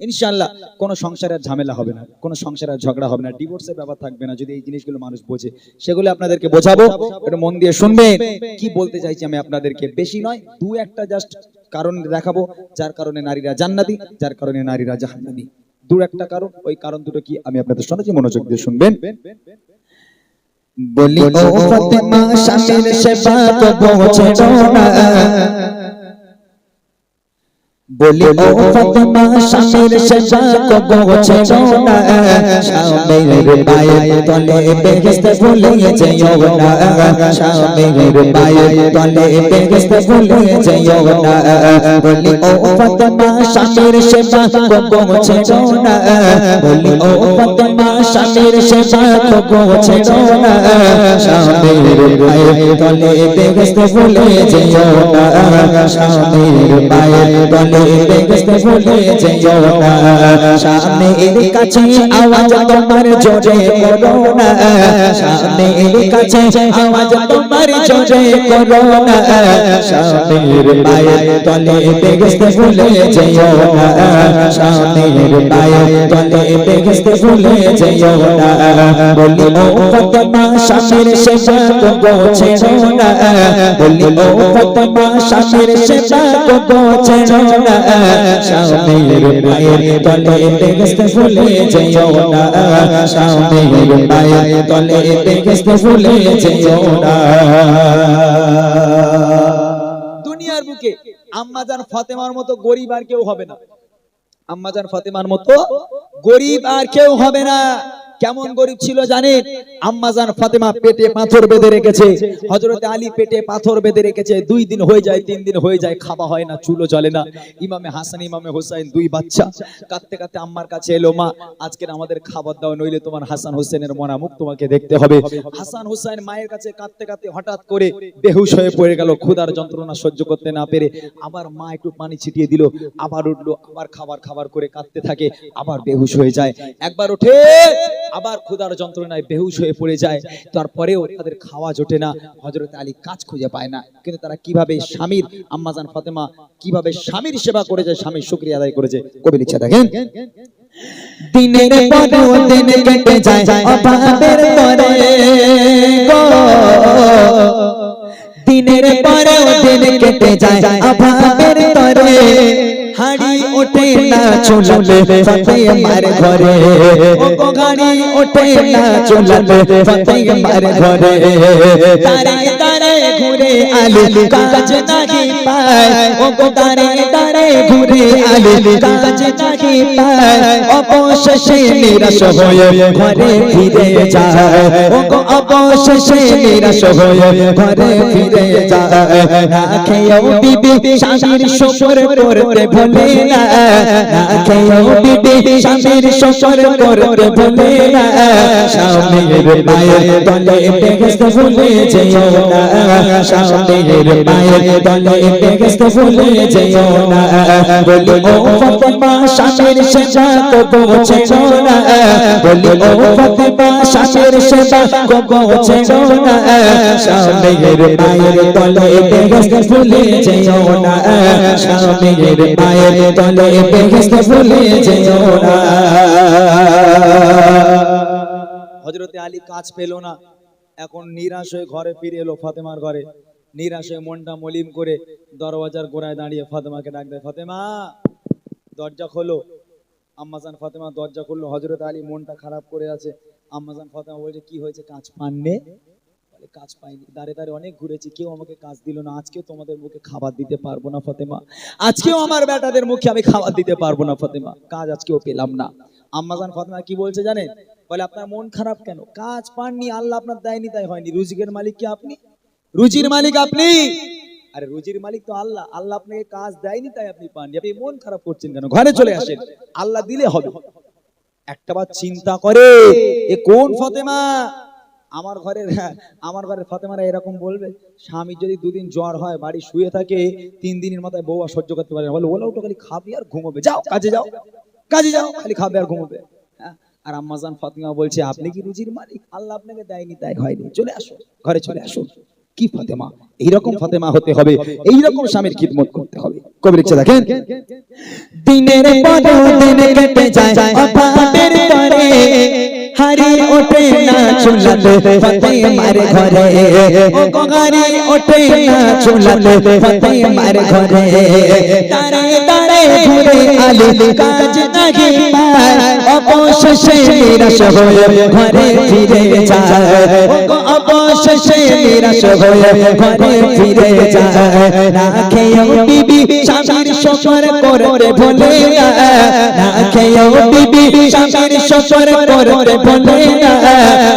ইনশাআল্লাহ কোনো সংসারের ঝামেলা হবে না, কোনো সংসারের ঝগড়া হবে না, ডিভোর্সের ব্যাপার থাকবে না। যদি এই জিনিসগুলো মানুষ বোঝে, সেগুলো আপনাদেরকে বোঝাবো, একটু মন দিয়ে শুনবেন। কি বলতে চাইছি আমি আপনাদেরকে, বেশি নয়, দু একটা জাস্ট কারণ দেখাবো, যার কারণে নারীরা জান্নাতি, যার কারণে নারীরা জাহান্নামী। দু একটা কারণ, ওই কারণ দুটো কি আমি আপনাদের শোনাচ্ছি, মনোযোগ দিয়ে শুনবেন। বলি ও ফাতেমা স্বামীর সেবা কবো ছেড়ো না, বলি ও ফাতেমা স্বামীর সেবা কবো ছেড়ো না, স্বামীর পায়ের তলে বেহেশতে ভুলে যেও না, স্বামীর পায়ের তলে বেহেশতে ভুলে যেও না। বলি ও ফাতেমা স্বামীর সেবা কবো ছেড়ো না, বলি ও ফাতেমা স্বামীর সেবা কবো ছেড়ো না, স্বামীর পায়ের তলে বেহেশতে ভুলে যেও না, স্বামীর পায়ের তলে বেহেশতে ভুলে যেও না। স্বামীর কাছে আওয়াজ তোমার জোরে করো না, স্বামীর কাছে আওয়াজ তোমার জোরে করো না, স্বামীর পায়ের তলে বেহেশতে ভুলে যেও না, স্বামীর পায়ের তলে বেহেশতে ভুলে যেও না। বলি ও ফাতেমা স্বামীর সেবা কবো ছেড়ো না, বলি ও ফাতেমা স্বামীর সেবা কবো ছেড়ো না, স্বামীর পায়ের তলে বেহেশতে ভুলে যেও না, স্বামীর পায়ের তলে বেহেশতে ভুলে যেও না। দুনিয়ার বুকে আম্মাজান ফাতেমার মতো গরিব আর কেউ হবে না, আম্মাজান ফাতেমার মতো গরিব আর কেউ হবে না। কেমন গরিব ছিল জানেন? আম্মাজান ফাতেমা পেটে পাথর বেঁধে রেখেছে, হযরত আলী পেটে পাথর বেঁধে রেখেছে, 2 দিন হয়ে যায় 3 দিন হয়ে যায়, খাওয়া হয় না, চুলো জ্বলে না। ইমামে হাসান ইমামে হোসেন 2 বাচ্চা কাঁদতে কাঁদতে আম্মার কাছে এলো, মা আজকের আমাদের খাবার দাও, নইলে তোমার হাসান হোসেনের মরা মুখ তোমাকে দেখতে হবে। হাসান হোসেন মায়ের কাছে কাঁদতে কাঁদতে হঠাৎ করে বেহুশ হয়ে পড়ে গেল, ক্ষুধার যন্ত্রণা সহ্য করতে না পেরে। আবার মা একটু পানি ছিটিয়ে দিল, আবার উঠলো, আবার খাবার করে কাঁদতে থাকে, আবার বেহুশ হয়ে যায়। একবার ওঠে, আবার ক্ষুধার যন্ত্রণায় বেহুশ হয়ে পড়ে যায়। তারপরেও তাদের খাওয়া জোটে না, হযরত আলী কাজ খুঁজে পায় না। কিন্তু তারা কিভাবে স্বামীর, আম্মাজান ফাতেমা কিভাবে স্বামীর সেবা করেছে, স্বামীর শুকরিয়া আদায় করেছে, কবি লিখছে দেখেন। দিনের পর দিন কেটে যায় অভাবের তরে গো, দিনের পর দিন কেটে যায় অভাবের তরে, হাড়ি ওঠে না চুলাতে ফাতেমার ঘরে, ও হাড়ি ওঠে না চুলাতে ফাতেমার ঘরে। তারে তারে ঘুরে আলী কাজ নাহি পায়, ও তারে তারে ঘুরে আলী কাজ নাহি পায়, অবশেষে নিরাশ হয়ে ঘরে ফিরে যায়, ও অবশেষে নিরাশ হয়ে ঘরে ফিরে যায়। না খেয়েও বিবি স্বামীর শুকর করতে ভোলে না, না খেয়েও বিবি স্বামীর শুকর করতে ভোলে না, স্বামীর পায়ের তলে বেহেশতে ভুলে যেও না, স্বামীর পায়ের তলে বেহেশতে ভুলে যেও না। বলি ও ফাতেমা স্বামীর সেবা কবো ছেড়ো না, বলি ও ফাতেমা স্বামীর সেবা কবো ছেড়ো না, স্বামীর পায়ের তলে বেহেশতে ভুলে যেও না, স্বামীর পায়ের তলে বেহেশতে ভুলে যেও না। হযরত আলী কাজ পেল না, এখন নিরাশ হয়ে ঘরে ফিরে এলো, ফাতেমার ঘরে নিরাশ হয়ে মনটা মলিন করে দরওয়াজার গোড়ায় দাঁড়িয়ে ফাতেমাকে ডাক দেয়, ফাতেমা দরজা খোলো। আম্মাজান ফাতেমা দরজা খুললো, হযরত আলী মনটা খারাপ করে আছে। আম্মাজান ফাতেমা বলছে, কি হয়েছে, কাজ পাননে? বলে, কাজ পাইনি, দাঁড়ে দাঁড়ে অনেক ঘুরেছি, কেউ আমাকে কাজ দিল না, আজকেও তোমাদের মুখে খাবার দিতে পারবো না ফাতেমা, আজকেও আমার বেটাদের মুখে আমি খাবার দিতে পারবো না ফাতেমা, কাজ আজকেও পেলাম না। আম্মাজান ফাতেমা কি বলছে জানেন? বলে, আপনার মন খারাপ কেন? কাজ পাননি, আল্লাহ আপনার দেয়নি তাই হয়নি, রুজিকের মালিক কি আপনি? রুজির মালিক আপনি? আরে রুজির মালিক তো আল্লাহ, আল্লাহ আপনাকে কাজ দেয়নি তাই আপনি পাননি, আপনি মন খারাপ করছেন কেন? ঘরে চলে আসেন, আল্লাহ দিলে হবে। একটাবার চিন্তা করে, এ কোন ফাতেমা? আমার ঘরের ফাতেমারা এরকম বলবে, স্বামী যদি 2 দিন জ্বর হয়, বাড়ি শুয়ে থাকে, 3 দিনের মাথায় বউ আর সহ্য করতে পারে না, বলে ওলা ওটা খালি খাবে আর ঘুমোবে, যাও কাজে যাও, কাজে যাও, খালি খাবে আর ঘুমোবে। আর আম্মাজান ফাতেমা বলছে, আপনি কি রুজির মালিক? আল্লাহ আপনাকে দেয়নি তাই হয়নি, চলে আসো, ঘরে চলে আসো। কি ফাতেমা, এইরকম ফাতেমা হতে হবে, এইরকম স্বামীর খিদমত করতে হবে। কবি লিখছে দেখেন, দিনের পর দিন কেটে যায় অভাবের তরে, হারিয়ে ওঠে না চুলাতে ফাতেমার ঘরে, ও হারিয়ে ওঠে না চুলাতে ফাতেমার ঘরে, তারে তারে ঘুরে আলী কাজ নাহি পায়, অবশেষে নিরাশ হয়ে ঘরে ফিরে যায়, অবশেষে নিরাশ হয়ে ঘরে ফিরে যায়। না খেয়েও বিবি স্বামীর শকর করতে ভোলে না, না খেয়েও বিবি স্বামীর শকর করতে ভোলে না,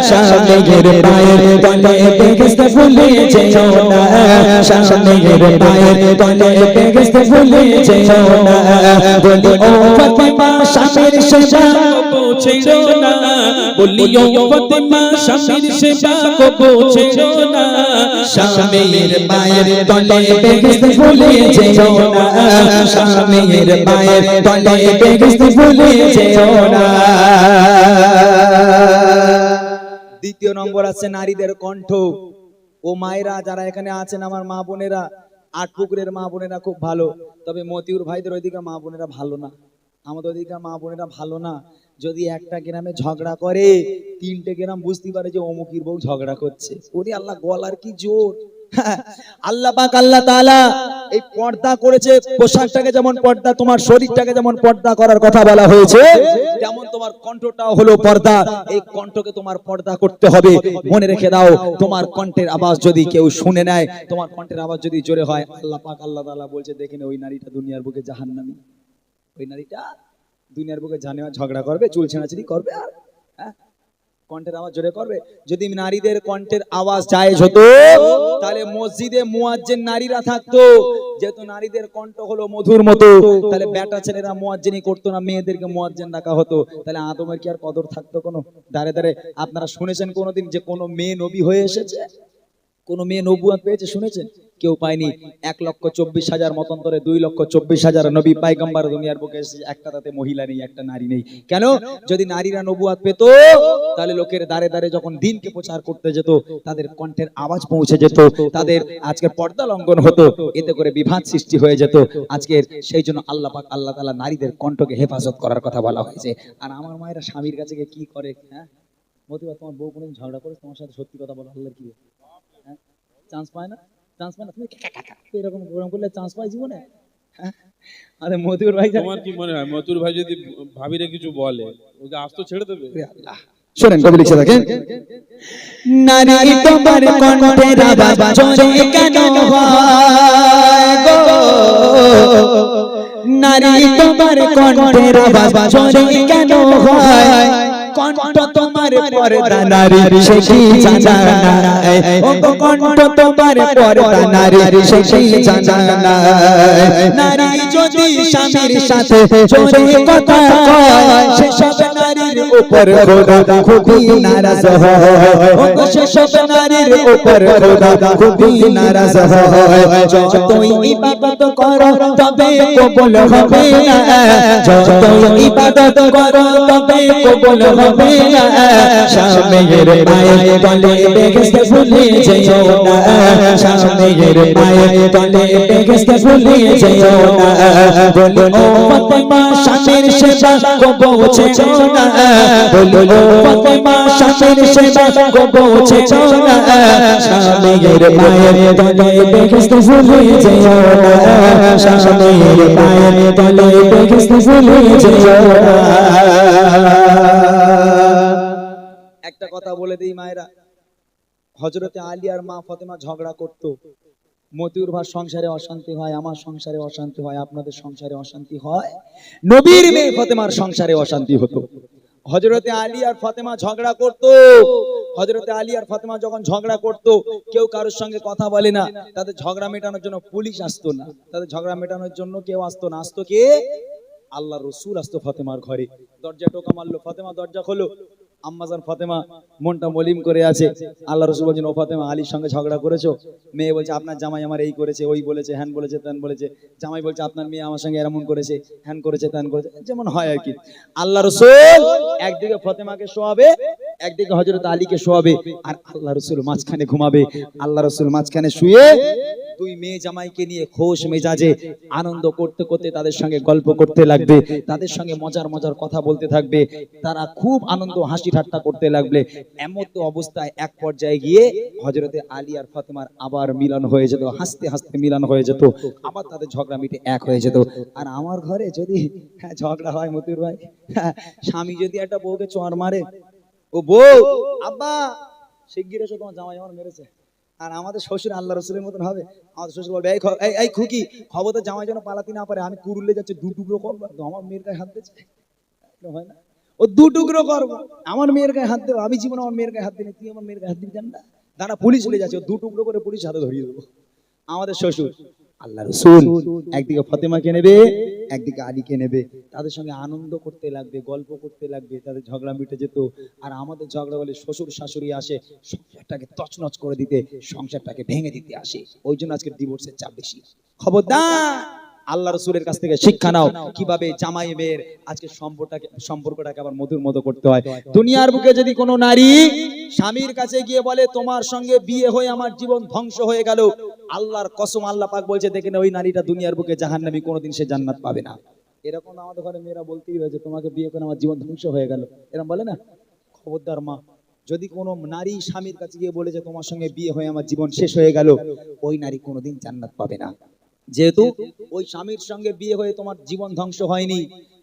স্বামীর পায়ের তলে বেহেশত ভুলে যেও না, স্বামীর পায়ের তলে বেহেশত ভুলে যেও না। বলি ও ফাতেমা স্বামীর সেবা ছেড়ো না, বলিও ফাতেমা স্বামীর সেবা ছেড়ো না, স্বামীর পায়ের তলে বেহেশত ভুলে যেও না, স্বামীর পায়ের তলে বেহেশত ভুলে যেও না। দ্বিতীয় নম্বর আছে নারীদের কণ্ঠ। ও মায়েরা যারা এখানে আছেন, আমার মা বোনেরা, আটপুকুরের মা বোনেরা খুব ভালো, তবে মতিউর ভাইদের ওইদিকে মা বোনেরা ভালো না, আমাদের ওইদিকে মা বোনেরা ভালো না। যদি একটা গ্রামে ঝগড়া করে, 3টে গ্রাম বুঝতে পারে যে অমুকির বউ ঝগড়া করছে। ওরে আল্লাহ, গলার কি জোর! আল্লাহ পাক আল্লাহ তাআলা এই পর্দা করেছে, পোশাকটাকে যেমন পর্দা, তোমার শরীরটাকে যেমন পর্দা করার কথা বলা হয়েছে, তেমন তোমার কণ্ঠটাও হলো পর্দা। এই কণ্ঠকে তোমার পর্দা করতে হবে। মনে রেখে দাও, তোমার কণ্ঠের আওয়াজ যদি কেউ শুনে নেয়, তোমার কণ্ঠের আওয়াজ যদি জোরে হয়, আল্লাহ পাক আল্লাহ তাআলা বলছে, দেখেন ওই নারীটা দুনিয়ার বুকে জাহান্নামী, ওই নারীটা দুনিয়ার বুকে জানেওয়া ঝগড়া করবে, চুল ছেঁড়াছিড়ি করবে, আর কণ্ঠের আওয়াজ জোরে করবে। যদি নারীদের কণ্ঠের আওয়াজ জায়েজ হতো, তাহলে মসজিদে মুয়াজ্জিন নারীরা থাকতো। যেহেতু নারীদের কণ্ঠ হলো মধুর মতো, তাহলে বেটা ছেলেরা মুয়াজ্জিনি করতো না, মেয়েদেরকে মুয়াজ্জিন ডাকা হতো। তাহলে আদমের কি আর কদর থাকতো কোনো? দাঁড়ে দাঁড়ে আপনারা শুনেছেন কোনোদিন যে কোনো মেয়ে নবী হয়ে এসেছে? কোন মেয়ে নবুয়ত পেয়েছে শুনেছেন? কেউ পায়নি। 1,24,000 মতান্তরে 2,24,000 নবী পয়গম্বর দুনিয়ার বুকে এসেছে, একটা তাতে মহিলা নেই, একটা নারী নেই। কেন? যদি নারীরা নবুয়ত পেত, তাহলে লোকের দাঁড়ে দাঁড়ে যখন দ্বীনকে প্রচার করতে যেত, তাদের কণ্ঠের আওয়াজ পৌঁছে যেত, তাদের আজকে পর্দা লঙ্ঘন হতো, এতে করে বিভাদ সৃষ্টি হয়ে যেত আজকের। সেই জন্য আল্লাহ পাক আল্লাহ তাআলা নারীদের কণ্ঠকে হেফাজত করার কথা বলা হয়েছে। আর আমার মায়েরা স্বামীর কাছে গিয়ে কি করে? হ্যাঁ, মতিবা তোমার বউ কোনোদিন ঝগড়া করে তোমার সাথে? সত্যি কথা বলো, আল্লাহর কি চান্স পায় না? চান্স পায় না? তুমি এরকম প্রোগ্রাম করলে চান্স পায় জীবনে? আরে মতিউর ভাই, তোমার কি মনে হয় মতিউর ভাই যদি ভাবিরে কিছু বলে, ওকে আস্ত ছেড়ে দেবে? শোনেন, কবি লিখছে দেখেন, নারী তোমার কণ্ঠের আওয়াজ জোরে কেন হয় গো, নারী তোমার কণ্ঠের আওয়াজ জোরে কেন হয়, কণ্ঠ তোমার পর্দা নারী সে কি জানা না, ও কণ্ঠ তোমার পর্দা নারী সে কি জানা না। নারী যদি স্বামীর সাথে জোরে কথা কয়, সে সব নারীর উপর খোদা খুবই নারাজ হয়, ও সে সব নারীর উপর খোদা খুবই নারাজ হয়। যতই ইবাদত করো তবে কবুল হবে না, যতই ইবাদত করো তবে কবুল হবে না, স্বামীর পায়ের তলে বেহেশত ভুলে যেও না, স্বামীর পায়ের তলে বেহেশত ভুলে যেও না। বলো ও ফাতেমা স্বামীর সেবা ছেড়ো না, বলো ফাতেমা স্বামীর সেবা ছেড়ো না, স্বামীর পায়ের তলে বেহেশত ভুলে যেও না, স্বামীর পায়ের তলে বেহেশত ভুলে যেও না। একটা কথা বলে দিই মায়েরা, হযরতে আলী আর মা ফাতেমা ঝগড়া করতো, মতিউর ভাই সংসারে অশান্তি হয়, আমার সংসারে অশান্তি হয়, আপনাদের সংসারে অশান্তি হয়, নবীর মেয়ে ফাতেমার সংসারে অশান্তি হতো। হযরতে আলী আর ফাতেমা ঝগড়া করতো, হযরতে আলী আর ফাতেমা যখন ঝগড়া করতো, কেউ কারোর সঙ্গে কথা বলে না, তাদের ঝগড়া মেটানোর জন্য পুলিশ আসতো না, তাদের ঝগড়া মেটানোর জন্য কেউ আসতো না, আসতো কে? আল্লাহ রসুল আসতো ফাতেমার ঘরে। দরজা টোকা মারলো, ফাতেমা দরজা খোলো, আম্মাজান ফাতেমা মনটা মলিম করে আছে। আল্লাহ রসুল বলছেন, ও ফাতেমা আলীর সঙ্গে ঝগড়া করেছো? মেয়ে বলছে, আপনার জামাই আমার এই করেছে, ওই বলেছে, হ্যান বলেছে, ত্যান বলেছে। জামাই বলছে, আপনার মেয়ে আমার সঙ্গে এমন করেছে, হ্যান করেছে, ত্যান করেছে, যেমন হয় আর কি। আল্লাহ রসুল একদিকে ফাতেমাকে শোয়াবে, একদিকে হযরত আলীকে শোয়াবে আর আল্লাহ রাসূল মাঝখানে ঘুমাবে। আল্লাহ রাসূল মাঝখানে শুয়ে দুই মেয়ে জামাইকে নিয়ে খোশ মেজাজে আনন্দ করতে করতে তাদের সঙ্গে গল্প করতে লাগবে, তাদের সঙ্গে মজার মজার কথা বলতে থাকবে, তারা খুব আনন্দ হাসি ঠাট্টা করতে লাগবে। এমন তো অবস্থায় এক পর্যায়ে গিয়ে হযরতে আলী আর ফাতেমার আবার মিলন হয়ে যেত, হাসতে হাসতে মিলন হয়ে যেত, আবার তাদের ঝগড়া মিটে এক হয়ে যেত। আর আমার ঘরে যদি ঝগড়া হয় মতিউর ভাই, স্বামী যদি একটা বউকে চড় মারে, ও বউ আব্বা শিগগির এসো তোমার জামাই আমার মেরেছে, আর আমাদের শ্বশুর আল্লাহ রাসূলের মতন হবে, আমাদের শ্বশুর বলবে এই খুকি খবরদার জামাই যেন পালাতে না পারে, আমি কুরুলে যাচ্ছে দু টুকরো করবো, আমার মেয়ের গায়ে হাত দিয়েছে, হয় না ও দু টুকরো করবো, আমার মেয়ের গায়ে হাত দেবো, আমি জীবন আমার মেয়ের গায়ে হাত দিই, তুই আমার মেয়ের গায়ে হাত দিবি জান না, দাঁড়া পুলিশ চলে যাচ্ছে, দু টুকরো করে পুলিশ হাতে ধরিয়ে দেবো। আমাদের শ্বশুর আল্লাহ রাসূল একদিকে ফাতেমাকে নেবে, একদিকে আলীকে নেবে, তাদের সঙ্গে আনন্দ করতে লাগবে, গল্প করতে লাগবে, তাদের ঝগড়া মিটে যেত। আর আমাদের ঝগড়া হলে শ্বশুর শাশুড়ি আসে সংসারটাকে তছনছ করে দিতে, সংসারটাকে ভেঙে দিতে আসে, ওই জন্য আজকে ডিভোর্সের চাপ বেশি। খবরদার আল্লাহ রাসূলের কাছ থেকে শিক্ষা নাও কিভাবে জামাই মেয়ের আজকে সম্পর্কটাকে আবার মধুর মতো করতে হয়। দুনিয়ার বুকে যদি কোনো নারী স্বামীর কাছে গিয়ে বলে তোমার সঙ্গে বিয়ে হয়ে আমার জীবন ধ্বংস হয়ে গেল, আল্লাহর কসম আল্লাহ পাক বলছে দেখেন ওই নারীটা দুনিয়ার বুকে জাহান্নামী, কোনোদিন সে জান্নাত পাবে না। এরকম আমাদের ঘরে মেয়েরা বলতেই হয়েছে তোমাকে বিয়ে করে আমার জীবন ধ্বংস হয়ে গেল, এরকম বলে না? খবরদার মা, যদি কোনো নারী স্বামীর কাছে গিয়ে বলে যে তোমার সঙ্গে বিয়ে হয়ে আমার জীবন শেষ হয়ে গেল, ওই নারী কোনোদিন জান্নাত পাবে না। যেহেতু ওই স্বামীর সঙ্গে বিয়ে হয়ে তোমার জীবন ধ্বংস হয়নি,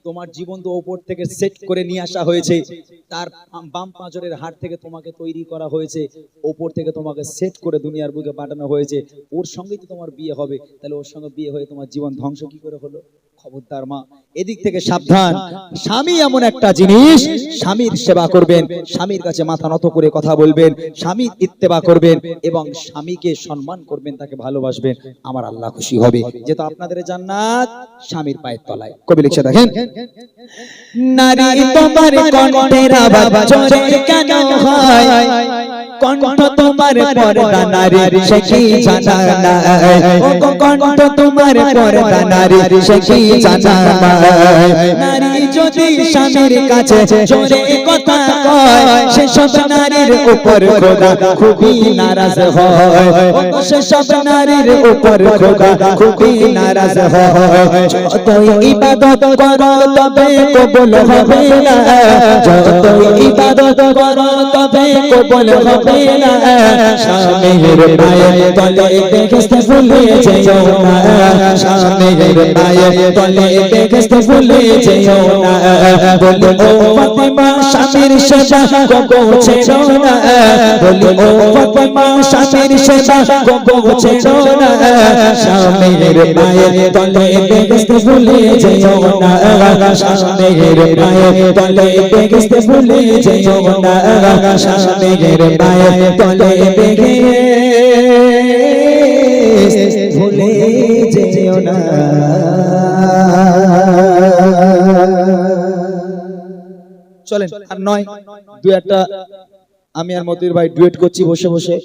তোমার জীবন তো ওপর থেকে সেট করে নিয়ে আসা হয়েছে, তার বাম পাঁজরের হাড় থেকে তোমাকে তৈরি করা হয়েছে, ওপর থেকে তোমাকে সেট করে দুনিয়ার বুকে পাঠানো হয়েছে, ওর সঙ্গেই তো তোমার বিয়ে হবে, তাহলে ওর সঙ্গে বিয়ে হয়ে তোমার জীবন ধ্বংস কি করে হলো? খবরদার মা, এদিক থেকে সাবধান। স্বামী এমন একটা জিনিস, স্বামীর সেবা করবেন, স্বামীর কাছে মাথা নত করে কথা বলবেন, স্বামীর ইত্তেবা করবেন এবং স্বামীকে সম্মান করবেন, তাকে ভালোবাসবেন, আমার আল্লাহ খুশি হবে। যেহেতু আপনাদের জান্নাত স্বামীর পায়ের তলায়। কবি লিখছে দেখেন, নারী তোমার কণ্ঠের আওয়াজ জোরে কেন হয়, কণ্ঠ তোমার পর্দা নারী সে কি জানা না, ও কণ্ঠ তোমার পর্দা নারী সে কি জানা না। নারী যদি স্বামীর কাছে জোরে কথা কয়, সে সব নারীর উপর খোদা খুবই নারাজ হয়, ও সে সব নারীর উপর খোদা খুবই নারাজ হয়। যতই ইবাদত করো তবে কবুল হবে না, যতই ইবাদত করো তবে কবুল হবে না। স্বামীর পায়ের তলে বেহেশত ভুলে যেও না, স্বামীর পায়ের তলে বেহেশত ভুলে যেও না। বলি ও ফাতেমা স্বামীর সেবা কবু ছেড়ো না, বলি ও ফাতেমা স্বামীর সেবা কবু ছেড়ো না। স্বামীর পায়ের তলে বেহেশত ভুলে যেও না, স্বামীর পায়ের তলে বেহেশত ভুলে যেও না, স্বামীর পায়ের তলে বেহেশত ভুলে যেও না। চলেন আর নয় দু একটা আমি আর মতিউর ভাই ডুয়েট করছি বসে বসে।